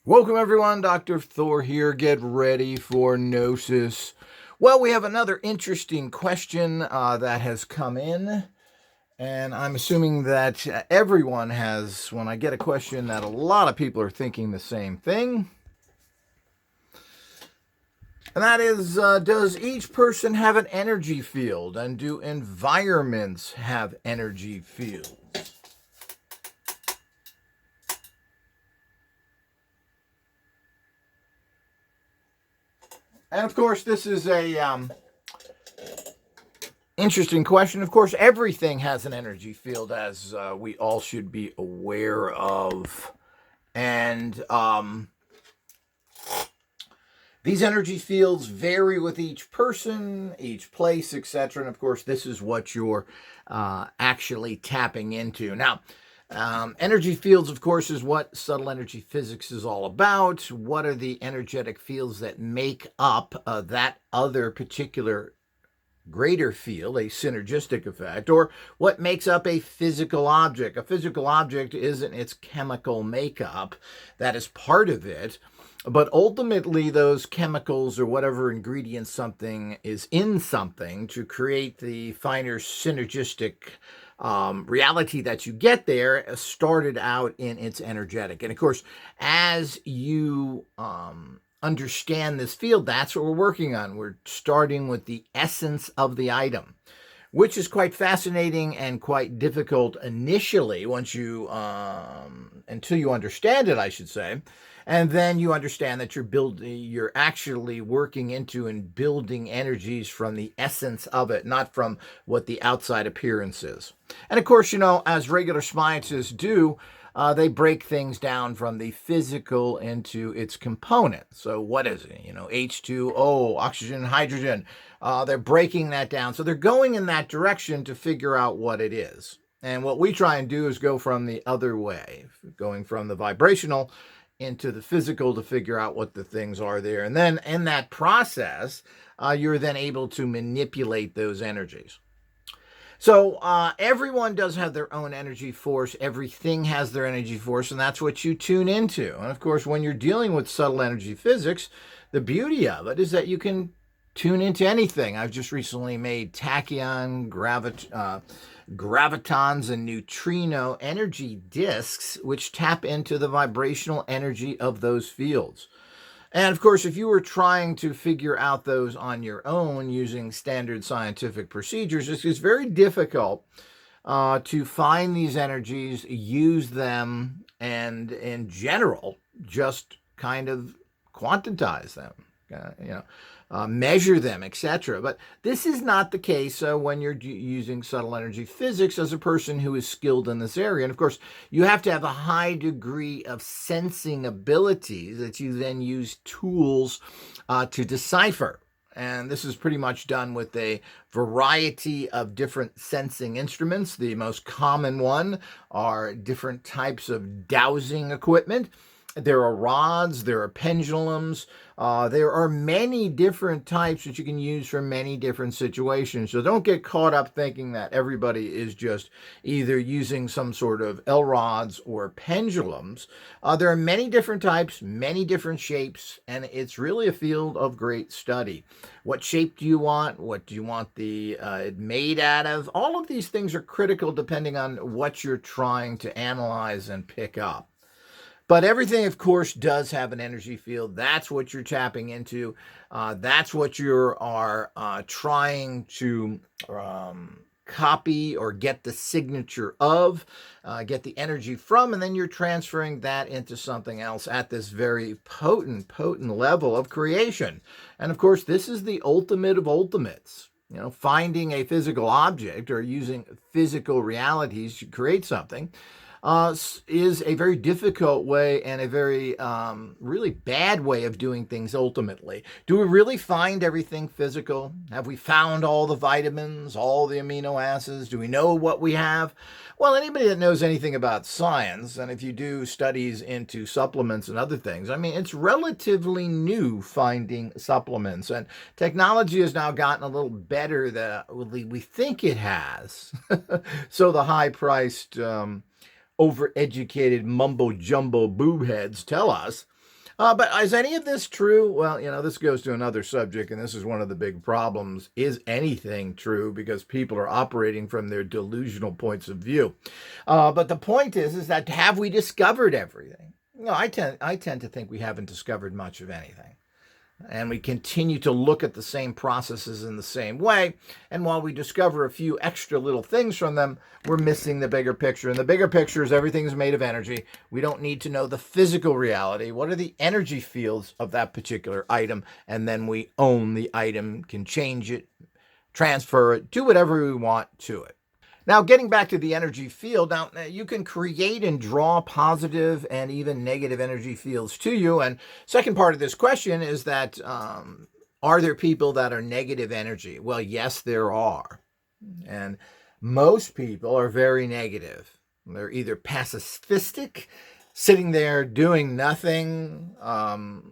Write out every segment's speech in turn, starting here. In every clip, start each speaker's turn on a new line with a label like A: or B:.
A: Welcome everyone, Dr. Thor here. Get ready for Gnosis. Well, we have another interesting question that has come in, and I'm assuming that everyone has, when I get a question, that a lot of people are thinking the same thing. And that is, does each person have an energy field, and do environments have energy fields? And of course, this is a interesting question. Of course, everything has an energy field, as we all should be aware of. And these energy fields vary with each person, each place, etc. And of course, this is what you're actually tapping into. Now, energy fields, of course, is what subtle energy physics is all about. What are the energetic fields that make up that other particular greater field, a synergistic effect, or what makes up a physical object? A physical object isn't its chemical makeup, that is part of it, but ultimately those chemicals or whatever ingredients something is in something to create the finer synergistic reality that you get there started out in its energetic. And of course, as you understand this field, that's what we're working on. We're starting with the essence of the item, which is quite fascinating and quite difficult initially once you until you understand it, I should say. And then you understand that you're actually working into and building energies from the essence of it, not from what the outside appearance is. And of course, as regular scientists do, they break things down from the physical into its components. So what is it? H2O, oxygen, hydrogen. They're breaking that down. So they're going in that direction to figure out what it is. And what we try and do is go from the other way, going from the vibrational into the physical to figure out what the things are there. And then in that process, you're then able to manipulate those energies. So everyone does have their own energy force. Everything has their energy force, and that's what you tune into. And of course, when you're dealing with subtle energy physics, the beauty of it is that you can tune into anything. I've just recently made tachyon, gravitons, and neutrino energy disks, which tap into the vibrational energy of those fields. And of course, if you were trying to figure out those on your own using standard scientific procedures, it's very difficult to find these energies, use them, and in general, just kind of quantize them, measure them, etc. But this is not the case when you're using subtle energy physics as a person who is skilled in this area. And of course, you have to have a high degree of sensing abilities that you then use tools to decipher. And this is pretty much done with a variety of different sensing instruments. The most common one are different types of dowsing equipment. There are rods, there are pendulums, there are many different types that you can use for many different situations. So don't get caught up thinking that everybody is just either using some sort of L rods or pendulums. There are many different types, many different shapes, and it's really a field of great study. What shape do you want? What do you want it made out of? All of these things are critical depending on what you're trying to analyze and pick up. But everything, of course, does have an energy field. That's what you're tapping into. That's what you are trying to copy or get the signature of, get the energy from, and then you're transferring that into something else at this very potent level of creation. And of course, this is the ultimate of ultimates. Finding a physical object or using physical realities to create something is a very difficult way and a very really bad way of doing things ultimately. Do we really find everything physical? Have we found all the vitamins, all the amino acids? Do we know what we have? Well, anybody that knows anything about science, and if you do studies into supplements and other things, it's relatively new finding supplements, and technology has now gotten a little better than we think it has. So the high-priced overeducated mumbo-jumbo boob heads tell us But is any of this true? Well, this goes to another subject, and this is one of the big problems. Is anything true? Because people are operating from their delusional points of view. But the point is that have we discovered everything? No, I tend to think we haven't discovered much of anything. And we continue to look at the same processes in the same way. And while we discover a few extra little things from them, we're missing the bigger picture. And the bigger picture is everything's made of energy. We don't need to know the physical reality. What are the energy fields of that particular item? And then we own the item, can change it, transfer it, do whatever we want to it. Now, getting back to the energy field, now you can create and draw positive and even negative energy fields to you. And second part of this question is that are there people that are negative energy? Well, yes, there are. And most people are very negative. They're either pacifistic, sitting there doing nothing,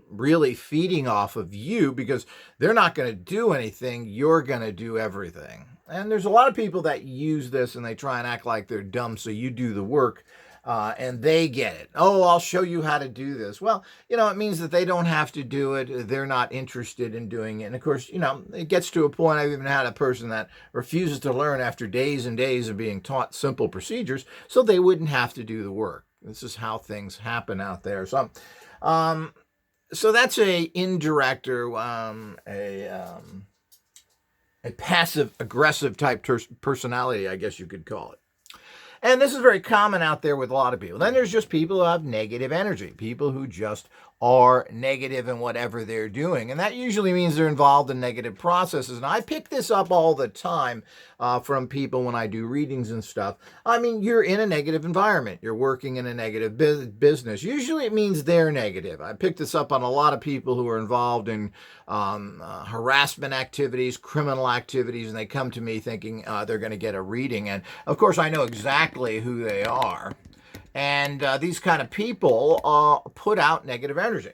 A: really feeding off of you because they're not going to do anything. You're going to do everything. And there's a lot of people that use this and they try and act like they're dumb, so you do the work and they get it. Oh, I'll show you how to do this. Well, it means that they don't have to do it. They're not interested in doing it. And of course, it gets to a point. I've even had a person that refuses to learn after days and days of being taught simple procedures, so they wouldn't have to do the work. This is how things happen out there. So that's a indirect or a passive-aggressive type personality, I guess you could call it. And this is very common out there with a lot of people. Then there's just people who have negative energy, people who just are negative in whatever they're doing. And that usually means they're involved in negative processes. And I pick this up all the time from people when I do readings and stuff. I mean, you're in a negative environment. You're working in a negative business. Usually it means they're negative. I picked this up on a lot of people who are involved in harassment activities, criminal activities, and they come to me thinking they're going to get a reading. And of course, I know exactly who they are. And these kind of people put out negative energy.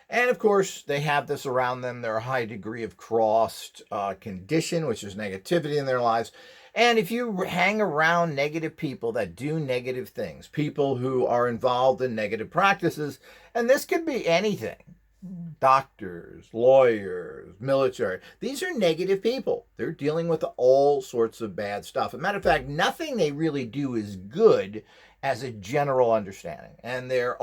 A: And of course, they have this around them. They're a high degree of crossed condition, which is negativity in their lives. And if you hang around negative people that do negative things, people who are involved in negative practices, and this could be anything, doctors, lawyers, military, these are negative people. They're dealing with all sorts of bad stuff. As a matter of fact, nothing they really do is good as a general understanding. And they're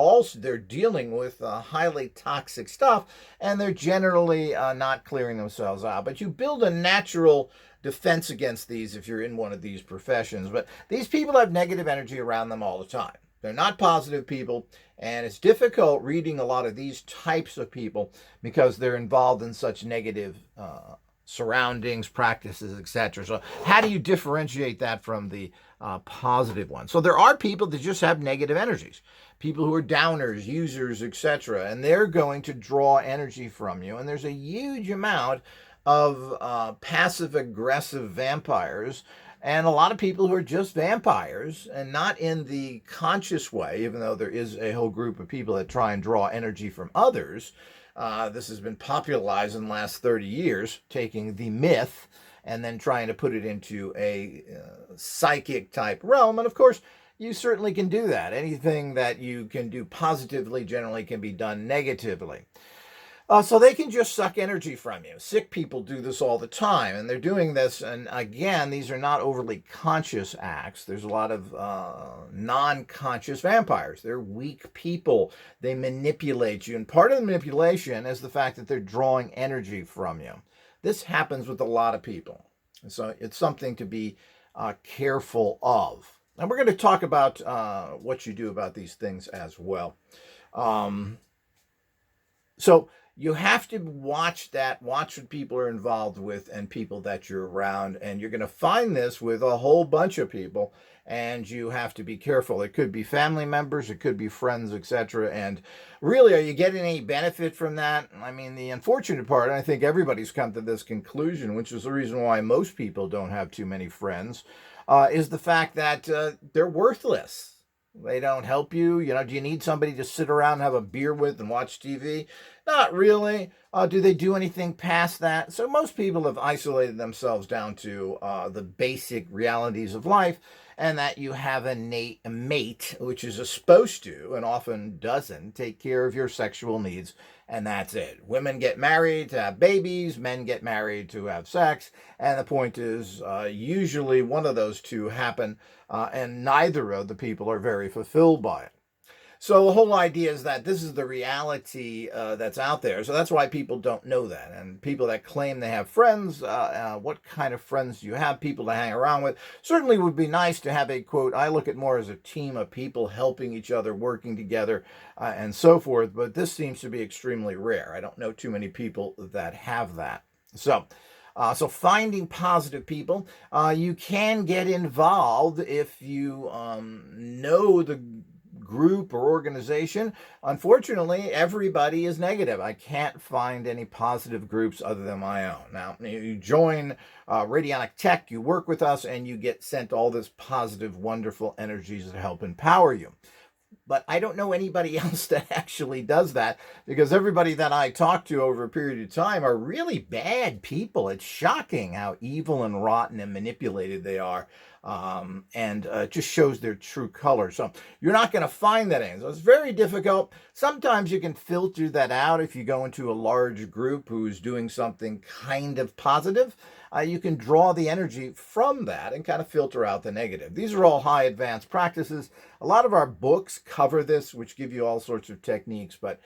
A: dealing with highly toxic stuff, and they're generally not clearing themselves out. But you build a natural defense against these if you're in one of these professions. But these people have negative energy around them all the time. They're not positive people, and it's difficult reading a lot of these types of people because they're involved in such negative surroundings, practices, etc. So how do you differentiate that from the positive one? So there are people that just have negative energies, people who are downers, users, etc., and they're going to draw energy from you. And there's a huge amount of passive-aggressive vampires and a lot of people who are just vampires and not in the conscious way, even though there is a whole group of people that try and draw energy from others. This has been popularized in the last 30 years, taking the myth and then trying to put it into a psychic type realm. And of course, you certainly can do that. Anything that you can do positively generally can be done negatively. So they can just suck energy from you. Sick people do this all the time, and they're doing this. And again, these are not overly conscious acts. There's a lot of non-conscious vampires. They're weak people. They manipulate you. And part of the manipulation is the fact that they're drawing energy from you. This happens with a lot of people. So it's something to be careful of. And we're going to talk about what you do about these things as well. So you have to watch what people are involved with and people that you're around. And you're going to find this with a whole bunch of people. And you have to be careful. It could be family members, it could be friends, etc. And really, are you getting any benefit from that? I mean, the unfortunate part, and I think everybody's come to this conclusion, which is the reason why most people don't have too many friends, is the fact that they're worthless. They don't help you. Do you need somebody to sit around and have a beer with and watch TV? Not really. Do they do anything past that? So most people have isolated themselves down to the basic realities of life, and that you have a mate, which is supposed to and often doesn't take care of your sexual needs, and that's it. Women get married to have babies, men get married to have sex, and the point is, usually one of those two happen, and neither of the people are very fulfilled by it. So the whole idea is that this is the reality that's out there. So that's why people don't know that. And people that claim they have friends, what kind of friends do you have? People to hang around with. Certainly would be nice to have a, quote, I look at more as a team of people helping each other, working together, and so forth. But this seems to be extremely rare. I don't know too many people that have that. So finding positive people, you can get involved if you know the group or organization. Unfortunately, everybody is negative. I can't find any positive groups other than my own. Now, you join Radionic Tech, you work with us, and you get sent all this positive, wonderful energies that help empower you. But I don't know anybody else that actually does that, because everybody that I talk to over a period of time are really bad people. It's shocking how evil and rotten and manipulated they are, and it just shows their true color. So you're not going to find that in. So it's very difficult. Sometimes you can filter that out if you go into a large group who's doing something kind of positive. You can draw the energy from that and kind of filter out the negative. These are all high advanced practices. A lot of our books cover this, which give you all sorts of techniques, but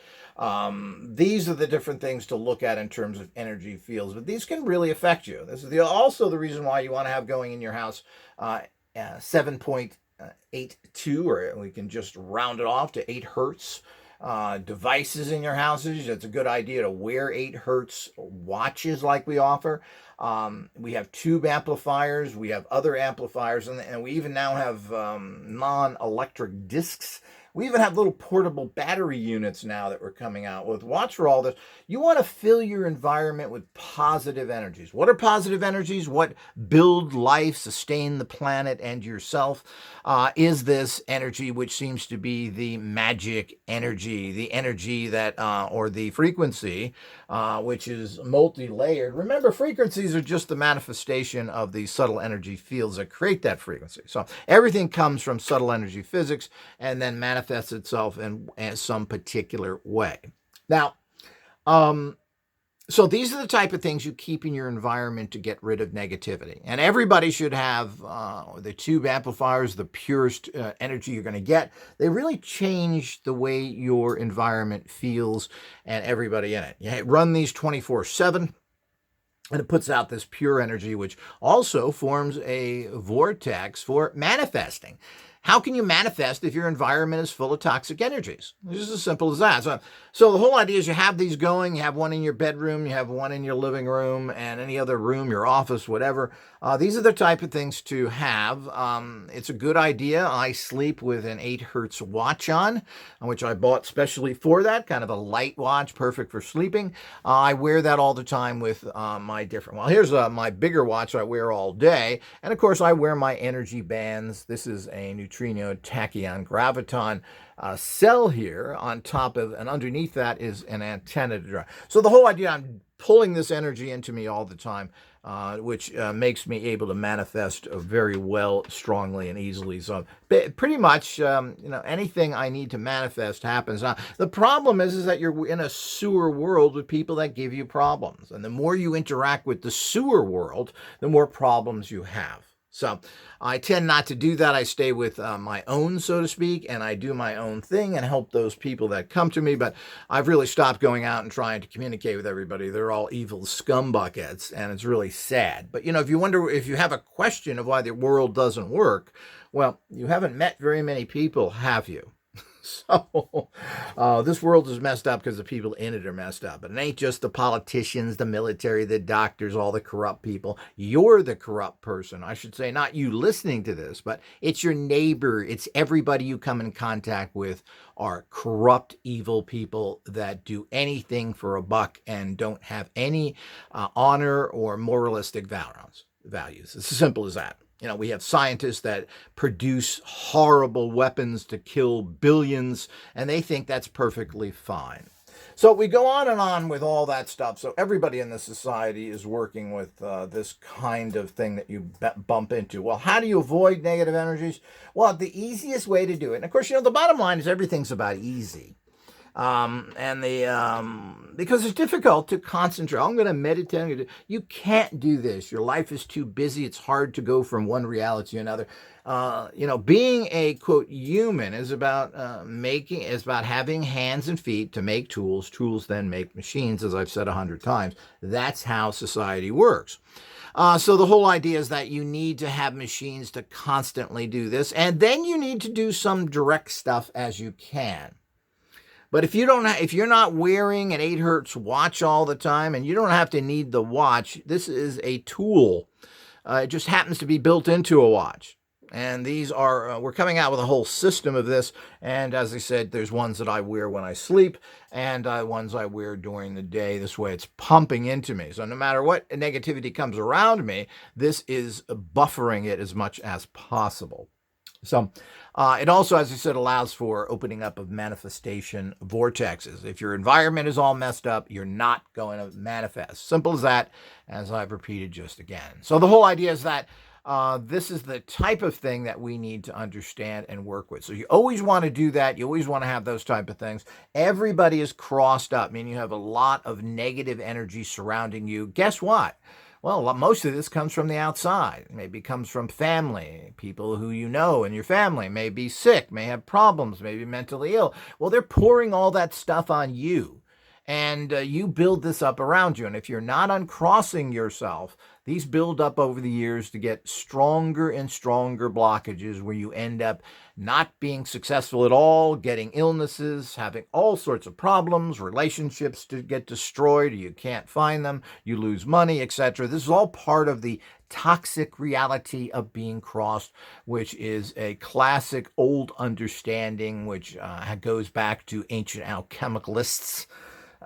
A: these are the different things to look at in terms of energy fields. But these can really affect you. This is also the reason why you want to have going in your house 7.82, or we can just round it off to 8 hertz. Devices in your houses. It's a good idea to wear 8 hertz watches like we offer. We have tube amplifiers. We have other amplifiers, and we even now have non-electric discs. We even have little portable battery units now that we're coming out with. Watch for all this. You want to fill your environment with positive energies. What are positive energies? What build life, sustain the planet and yourself? Is this energy which seems to be the magic energy, the energy that, or the frequency, which is multi-layered. Remember, frequencies are just the manifestation of the subtle energy fields that create that frequency. So everything comes from subtle energy physics and then manifests itself in some particular way. Now, so these are the type of things you keep in your environment to get rid of negativity. And everybody should have the tube amplifiers, the purest energy you're going to get. They really change the way your environment feels and everybody in it. You run these 24/7. And it puts out this pure energy, which also forms a vortex for manifesting. How can you manifest if your environment is full of toxic energies? It's just as simple as that. So the whole idea is you have these going. You have one in your bedroom, you have one in your living room, and any other room, your office, whatever. These are the type of things to have. It's a good idea. I sleep with an 8 hertz watch on, which I bought specially for that, kind of a light watch, perfect for sleeping. I wear that all the time with my different, well, here's my bigger watch I wear all day. And of course, I wear my energy bands. This is a neutrino tachyon graviton cell here on top of, and underneath that is an antenna to drive. So the whole idea, I'm pulling this energy into me all the time, which makes me able to manifest very well, strongly, and easily. So pretty much, anything I need to manifest happens. Now, the problem is that you're in a sewer world with people that give you problems. And the more you interact with the sewer world, the more problems you have. So I tend not to do that. I stay with my own, so to speak, and I do my own thing and help those people that come to me. But I've really stopped going out and trying to communicate with everybody. They're all evil scumbuckets, and it's really sad. But, if you wonder, if you have a question of why the world doesn't work, well, you haven't met very many people, have you? So this world is messed up because the people in it are messed up. And it ain't just the politicians, the military, the doctors, all the corrupt people. You're the corrupt person. I should say, not you listening to this, but it's your neighbor. It's everybody you come in contact with are corrupt, evil people that do anything for a buck and don't have any honor or moralistic values. It's as simple as that. We have scientists that produce horrible weapons to kill billions, and they think that's perfectly fine. So we go on with all that stuff. So everybody in the society is working with this kind of thing that you bump into. Well, how do you avoid negative energies? Well, the easiest way to do it, and of course, the bottom line is everything's about easy. Because it's difficult to concentrate. I'm going to meditate. You can't do this. Your life is too busy. It's hard to go from one reality to another. Being a quote human is about is about having hands and feet to make tools. Tools then make machines, as I've said 100 times. That's how society works. So the whole idea is that you need to have machines to constantly do this, and then you need to do some direct stuff as you can. But if you're not wearing an 8 hertz watch all the time, and you don't have to need the watch, this is a tool. It just happens to be built into a watch. And these are, we're coming out with a whole system of this. And as I said, there's ones that I wear when I sleep and ones I wear during the day. This way it's pumping into me. So no matter what negativity comes around me, this is buffering it as much as possible. So it also, as I said, allows for opening up of manifestation vortexes. If your environment is all messed up, you're not going to manifest. Simple as that, as I've repeated just again. So the whole idea is that this is the type of thing that we need to understand and work with. So you always want to do that. You always want to have those type of things. Everybody is crossed up, meaning you have a lot of negative energy surrounding you. Guess what? Well, most of this comes from the outside. Maybe comes from family, people who you know in your family may be sick, may have problems, may be mentally ill. Well, they're pouring all that stuff on you, and you build this up around you. And if you're not uncrossing yourself, these build up over the years to get stronger and stronger blockages where you end up not being successful at all, getting illnesses, having all sorts of problems, relationships to get destroyed, you can't find them, you lose money, etc. This is all part of the toxic reality of being crossed, which is a classic old understanding which goes back to ancient alchemists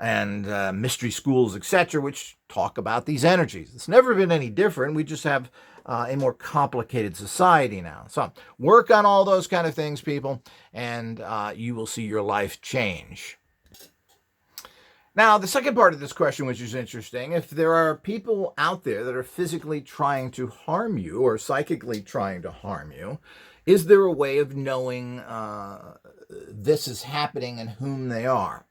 A: and mystery schools, etc., which talk about these energies. It's never been any different. We just have a more complicated society now. So work on all those kind of things, people, and you will see your life change. Now, the second part of this question, which is interesting, if there are people out there that are physically trying to harm you or psychically trying to harm you, is there a way of knowing this is happening and whom they are?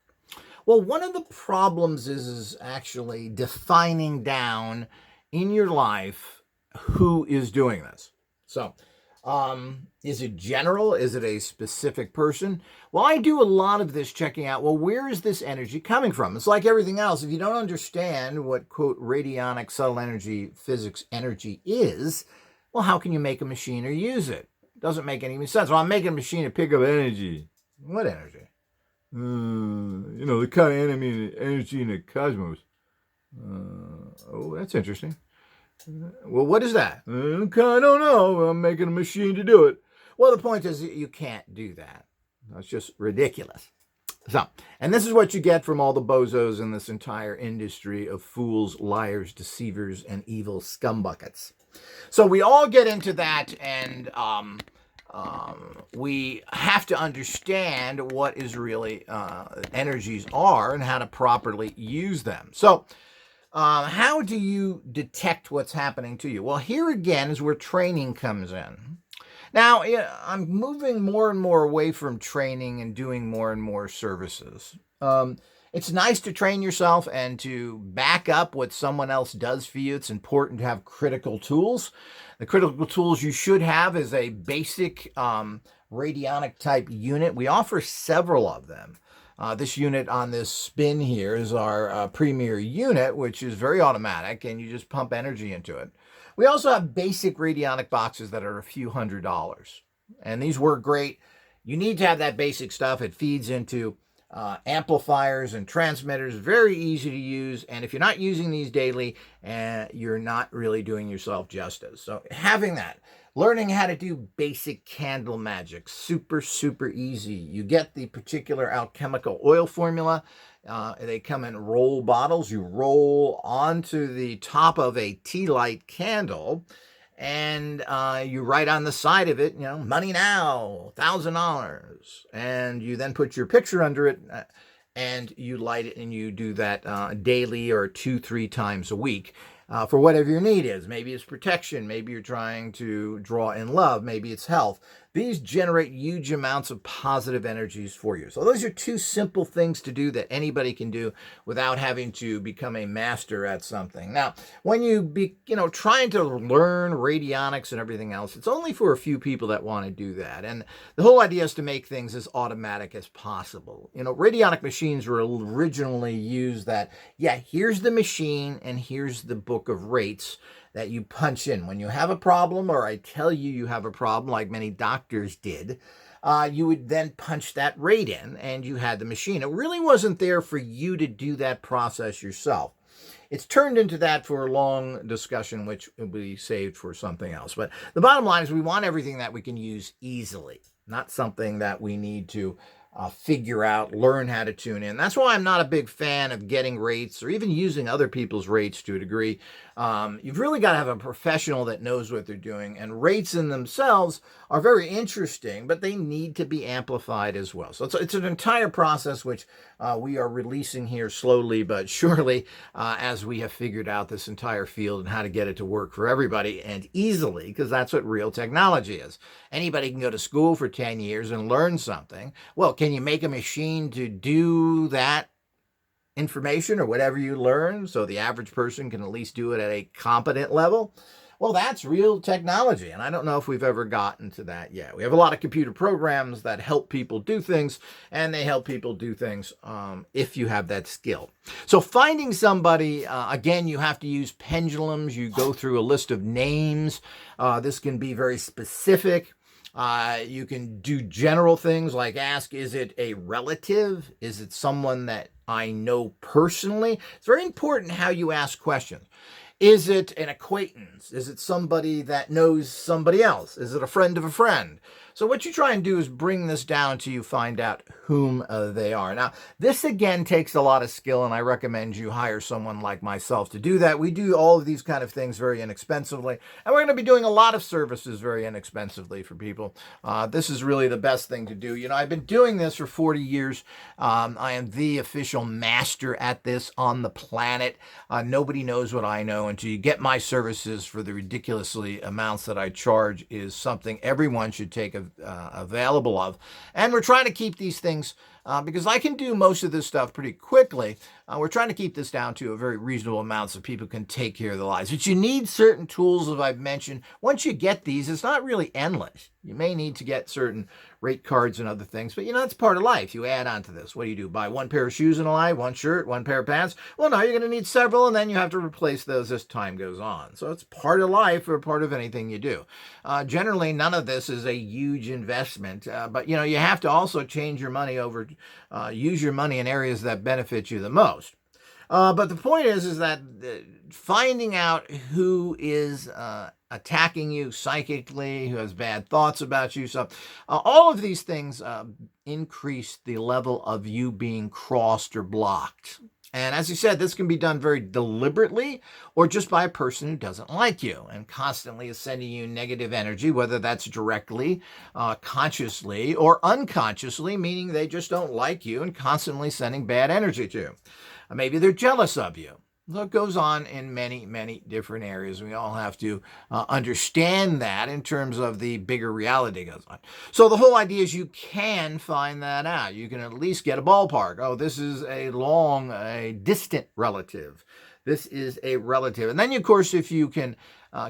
A: Well, one of the problems is actually defining down in your life who is doing this. So, is it general? Is it a specific person? Well, I do a lot of this checking out, well, where is this energy coming from? It's like everything else. If you don't understand what, quote, radionic subtle energy physics energy is, well, how can you make a machine or use it? It doesn't make any sense. Well, I'm making a machine to pick up energy. What energy? The kind of energy in the cosmos. Oh, that's interesting. Well, what is that? I don't know. I'm making a machine to do it. Well, the point is you can't do that. That's just ridiculous. So, and this is what you get from all the bozos in this entire industry of fools, liars, deceivers, and evil scumbuckets. So we all get into that, and we have to understand what is really energies are and how to properly use them. So how do you detect what's happening to you? Well, here again is where training comes in. Now, I'm moving more and more away from training and doing more and more services. It's nice to train yourself and to back up what someone else does for you. It's important to have critical tools. The critical tools you should have is a basic radionic type unit. We offer several of them. This unit on this spin here is our premier unit, which is very automatic, and you just pump energy into it. We also have basic radionic boxes that are a few $100s, and these work great. You need to have that basic stuff. It feeds into amplifiers and transmitters, very easy to use, and if you're not using these daily, you're not really doing yourself justice. So having that, learning how to do basic candle magic, super easy. You get the particular alchemical oil formula. They come in roll bottles. You roll onto the top of a tea light candle, and you write on the side of it, money now, $1,000. And you then put your picture under it, and you light it, and you do that daily or 2-3 times a week. For whatever your need is. Maybe it's protection. Maybe you're trying to draw in love. Maybe it's health. These generate huge amounts of positive energies for you. So those are two simple things to do that anybody can do without having to become a master at something. Now, when you be, trying to learn radionics and everything else, it's only for a few people that want to do that. And the whole idea is to make things as automatic as possible. Radionic machines were originally used that, here's the machine and here's the book of rates that you punch in. When you have a problem, or I tell you have a problem, like many doctors did, you would then punch that rate in and you had the machine. It really wasn't there for you to do that process yourself. It's turned into that for a long discussion, which will be saved for something else. But the bottom line is we want everything that we can use easily, not something that we need to figure out, learn how to tune in. That's why I'm not a big fan of getting rates or even using other people's rates to a degree. You've really got to have a professional that knows what they're doing, and rates in themselves are very interesting, but they need to be amplified as well. So it's an entire process which we are releasing here slowly but surely as we have figured out this entire field and how to get it to work for everybody and easily, because that's what real technology is. Anybody can go to school for 10 years and learn something. Well, can you make a machine to do that information or whatever you learn so the average person can at least do it at a competent level? Well, that's real technology, and I don't know if we've ever gotten to that yet. We have a lot of computer programs that help people do things, and they help people do things if you have that skill. So finding somebody, again, you have to use pendulums. You go through a list of names. This can be very specific. You can do general things like ask, is it a relative? Is it someone that I know personally? It's very important how you ask questions. Is it an acquaintance? Is it somebody that knows somebody else? Is it a friend of a friend? So what you try and do is bring this down to you find out whom they are. Now, this again takes a lot of skill, and I recommend you hire someone like myself to do that. We do all of these kind of things very inexpensively, and we're going to be doing a lot of services very inexpensively for people. This is really the best thing to do. I've been doing this for 40 years. I am the official master at this on the planet. Nobody knows what I know until you get my services for the ridiculously amounts that I charge is something everyone should take available of. And we're trying to keep these things, because I can do most of this stuff pretty quickly, we're trying to keep this down to a very reasonable amount so people can take care of their lives. But you need certain tools, as I've mentioned. Once you get these, it's not really endless. You may need to get certain rate cards and other things, but that's part of life. You add on to this. What do? Buy one pair of shoes in a life, one shirt, one pair of pants? Well, no, you're going to need several, and then you have to replace those as time goes on. So it's part of life or part of anything you do. Generally, none of this is a huge investment, but you have to also change your money over, use your money in areas that benefit you the most. But the point is that finding out who is attacking you psychically, who has bad thoughts about you, so all of these things increase the level of you being crossed or blocked. And as you said, this can be done very deliberately or just by a person who doesn't like you and constantly is sending you negative energy, whether that's directly, consciously, or unconsciously, meaning they just don't like you and constantly sending bad energy to you. Maybe they're jealous of you. So it goes on in many, many different areas. We all have to understand that in terms of the bigger reality goes on. So the whole idea is you can find that out. You can at least get a ballpark. Oh, this is a distant relative. This is a relative. And then, of course, if you can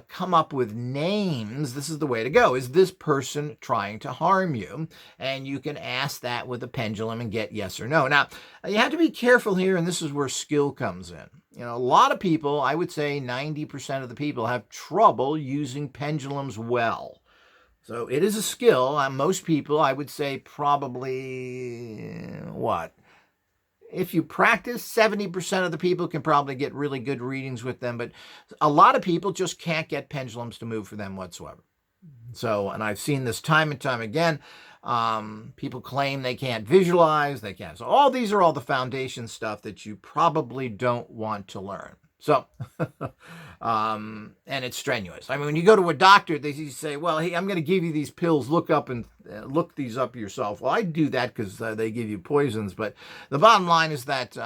A: come up with names, this is the way to go. Is this person trying to harm you? And you can ask that with a pendulum and get yes or no. Now, you have to be careful here, and this is where skill comes in. A lot of people, I would say 90% of the people, have trouble using pendulums well. So it is a skill. Most people, I would say probably, if you practice, 70% of the people can probably get really good readings with them, but a lot of people just can't get pendulums to move for them whatsoever. So, and I've seen this time and time again. People claim they can't visualize, they can't. So all these are all the foundation stuff that you probably don't want to learn. So, and it's strenuous. I mean, when you go to a doctor, they say, well, hey, I'm going to give you these pills. Look up and look these up yourself. Well, I do that because they give you poisons. But the bottom line is that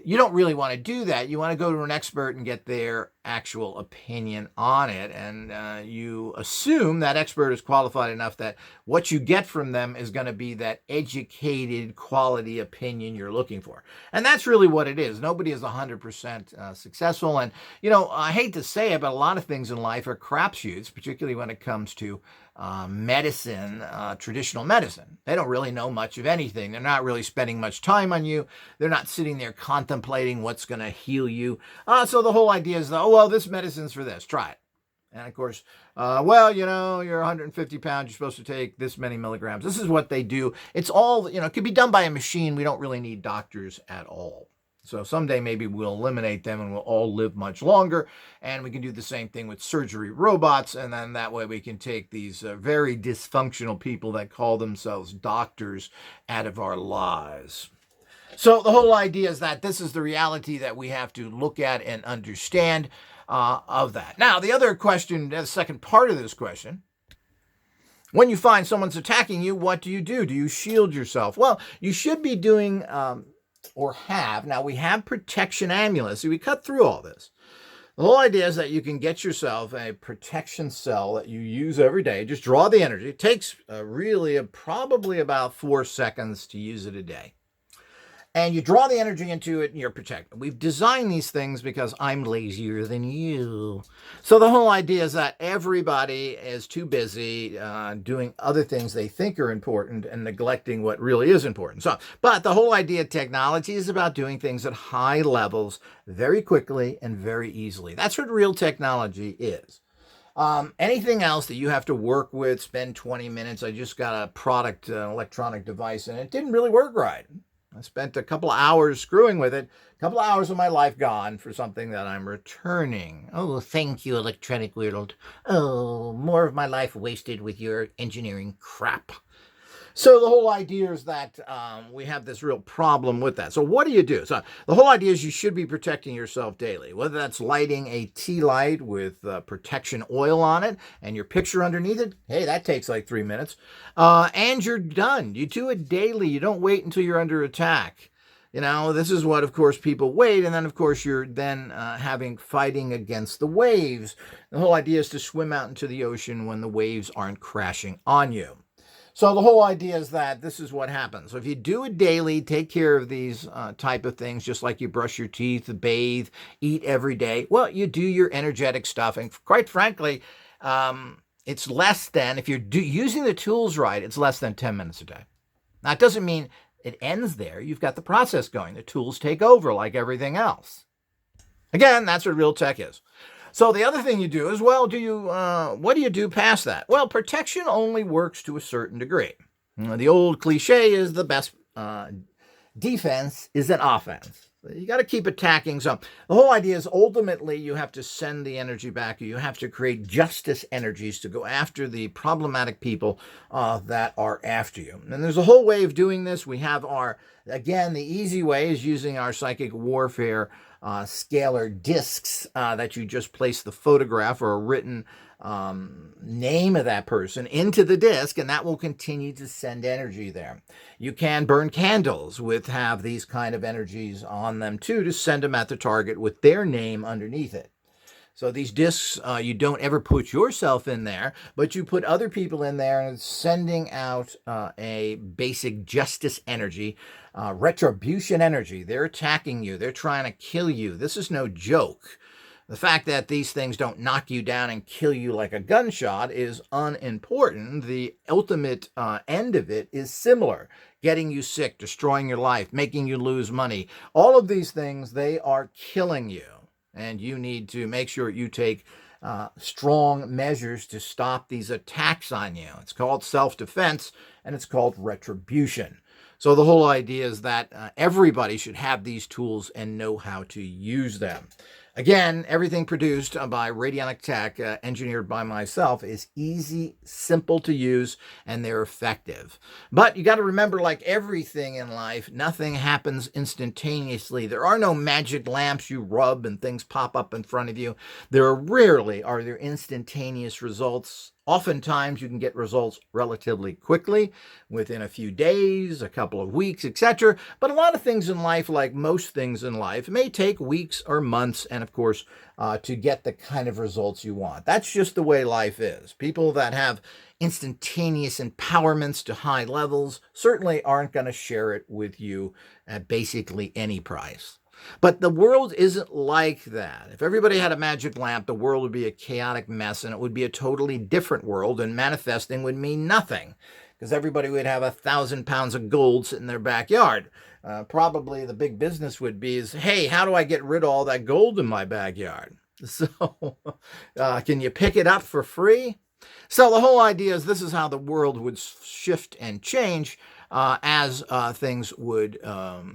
A: you don't really want to do that. You want to go to an expert and get their actual opinion on it. And you assume that expert is qualified enough that what you get from them is going to be that educated quality opinion you're looking for. And that's really what it is. Nobody is 100% successful. And, you know, I hate to say it, but a lot of things in life are crapshoots, particularly when it comes to medicine, traditional medicine. They don't really know much of anything. They're not really spending much time on you. They're not sitting there contemplating what's going to heal you. So the whole idea is, oh, well, this medicine's for this. Try it. And of course, well, you know, you're 150 pounds. You're supposed to take this many milligrams. This is what they do. It's all, you know, it could be done by a machine. We don't really need doctors at all. So someday maybe we'll eliminate them and we'll all live much longer. And we can do the same thing with surgery robots. And then that way we can take these very dysfunctional people that call themselves doctors out of our lives. So the whole idea is that this is the reality that we have to look at and understand of that. Now, the other question, the second part of this question, when you find someone's attacking you, what do? Do you shield yourself? Well, you should be doing... or have. Now, we have protection amulets. So we cut through all this. The whole idea is that you can get yourself a protection cell that you use every day. Just draw the energy. It takes probably about 4 seconds to use it a day. And you draw the energy into it and you're protected. We've designed these things because I'm lazier than you. So the whole idea is that everybody is too busy doing other things they think are important and neglecting what really is important. But the whole idea of technology is about doing things at high levels very quickly and very easily. That's what real technology is. Anything else that you have to work with, spend 20 minutes. I just got a product, an electronic device, and it didn't really work right. I spent a couple of hours screwing with it, a couple of hours of my life gone for something that I'm returning. Oh, thank you, electronic world. Oh, more of my life wasted with your engineering crap. So the whole idea is that we have this real problem with that. So what do? So the whole idea is you should be protecting yourself daily, whether that's lighting a tea light with protection oil on it and your picture underneath it. Hey, that takes like 3 minutes. And you're done. You do it daily. You don't wait until you're under attack. You know, this is what, of course, people wait. And then, of course, you're then fighting against the waves. The whole idea is to swim out into the ocean when the waves aren't crashing on you. So the whole idea is that this is what happens. So if you do it daily, take care of these type of things, just like you brush your teeth, bathe, eat every day. Well, you do your energetic stuff. And quite frankly, it's less than, if you're using the tools right, it's less than 10 minutes a day. Now, it doesn't mean it ends there. You've got the process going. The tools take over like everything else. Again, that's what real tech is. So the other thing you do is, well, what do you do past that? Well, protection only works to a certain degree. The old cliche is the best defense is an offense. You got to keep attacking. So the whole idea is ultimately you have to send the energy back. You have to create justice energies to go after the problematic people that are after you. And there's a whole way of doing this. We have the easy way is using our psychic warfare scalar discs that you just place the photograph or a written name of that person into the disc, and that will continue to send energy there. You can burn candles have these kind of energies on them too, to send them at the target with their name underneath it. So these discs, you don't ever put yourself in there, but you put other people in there, and it's sending out a basic justice energy, retribution energy. They're attacking you. They're trying to kill you. This is no joke. The fact that these things don't knock you down and kill you like a gunshot is unimportant. The ultimate end of it is similar. Getting you sick, destroying your life, making you lose money. All of these things, they are killing you. And you need to make sure you take strong measures to stop these attacks on you. It's called self-defense, and it's called retribution. So the whole idea is that everybody should have these tools and know how to use them. Again, everything produced by Radionic Tech, engineered by myself, is easy, simple to use, and they're effective. But you got to remember, like everything in life, nothing happens instantaneously. There are no magic lamps you rub and things pop up in front of you. Rarely are there instantaneous results. Oftentimes, you can get results relatively quickly, within a few days, a couple of weeks, etc. But a lot of things in life, like most things in life, may take weeks or months, and of course, to get the kind of results you want. That's just the way life is. People that have instantaneous empowerments to high levels certainly aren't going to share it with you at basically any price. But the world isn't like that. If everybody had a magic lamp, the world would be a chaotic mess, and it would be a totally different world, and manifesting would mean nothing, because everybody would have 1,000 pounds of gold sitting in their backyard. Probably the big business would be is, hey, how do I get rid of all that gold in my backyard? So can you pick it up for free? So the whole idea is this is how the world would shift and change as things would,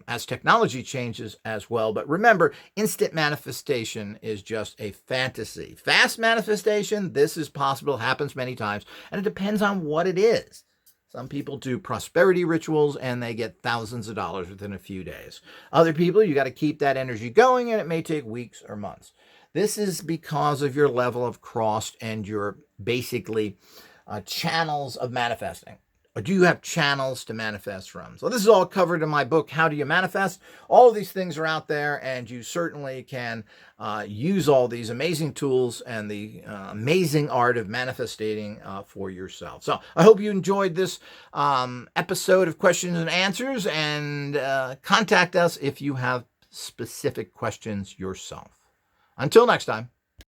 A: as technology changes as well. But remember, instant manifestation is just a fantasy. Fast manifestation, this is possible, happens many times, and it depends on what it is. Some people do prosperity rituals and they get thousands of dollars within a few days. Other people, you got to keep that energy going, and it may take weeks or months. This is because of your level of crossed and your basically channels of manifesting. Or do you have channels to manifest from? So this is all covered in my book, How Do You Manifest? All of these things are out there, and you certainly can use all these amazing tools and the amazing art of manifesting for yourself. So I hope you enjoyed this episode of Questions and Answers, and contact us if you have specific questions yourself. Until next time.